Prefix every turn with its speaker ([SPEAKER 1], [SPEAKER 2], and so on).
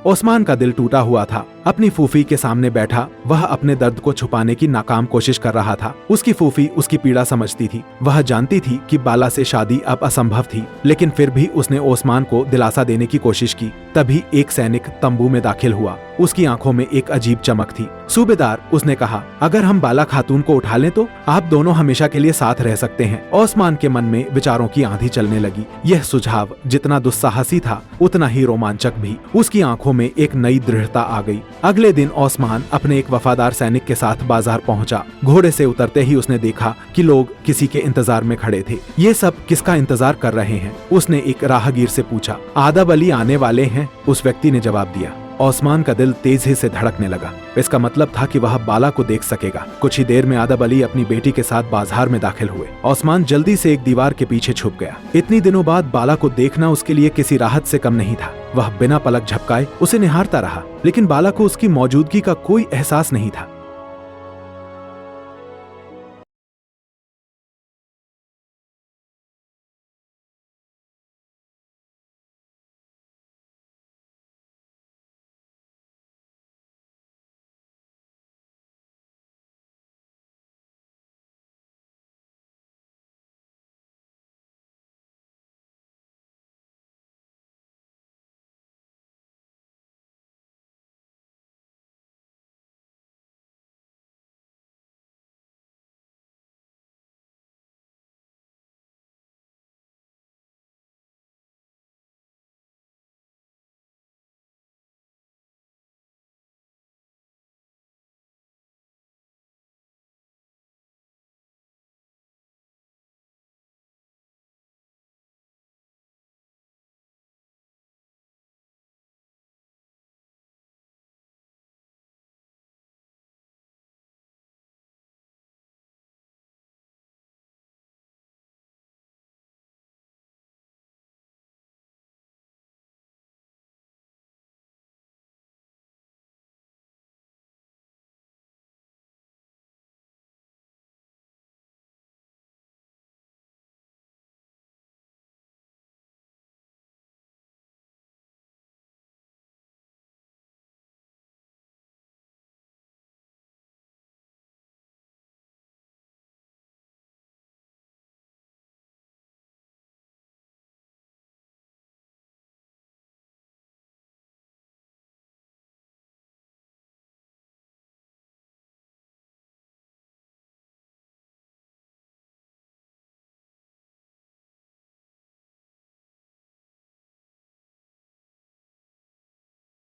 [SPEAKER 1] ओस्मान का दिल टूटा हुआ था। अपनी फूफी के सामने बैठा वह अपने दर्द को छुपाने की नाकाम कोशिश कर रहा था। उसकी फूफी उसकी पीड़ा समझती थी। वह जानती थी कि बाला से शादी अब असंभव थी, लेकिन फिर भी उसने ओस्मान को दिलासा देने की कोशिश की। तभी एक सैनिक तंबू में दाखिल हुआ। उसकी आंखों में एक अजीब चमक थी। सूबेदार, उसने कहा, अगर हम बाला खातून को उठा लें तो आप दोनों हमेशा के लिए साथ रह सकते हैं। ओस्मान के मन में विचारों की आंधी चलने लगी। यह सुझाव जितना दुस्साहसी था उतना ही रोमांचक भी। उसकी आंखों में एक नई दृढ़ता आ गई। अगले दिन ओस्मान अपने एक वफादार सैनिक के साथ बाजार पहुंचा। घोड़े से उतरते ही उसने देखा कि लोग किसी के इंतजार में खड़े थे। ये सब किसका इंतजार कर रहे हैं? उसने एक राहगीर से पूछा। आदब अली आने वाले हैं, उस व्यक्ति ने जवाब दिया। ओस्मान का दिल तेजी से धड़कने लगा। इसका मतलब था कि वह बाला को देख सकेगा। कुछ ही देर में आदब अली अपनी बेटी के साथ बाजार में दाखिल हुए। ओस्मान जल्दी से एक दीवार के पीछे छुप गया। इतनी दिनों बाद बाला को देखना उसके लिए किसी राहत से कम नहीं था। वह बिना पलक झपकाए उसे निहारता रहा, लेकिन बाला को उसकी मौजूदगी का कोई एहसास नहीं था।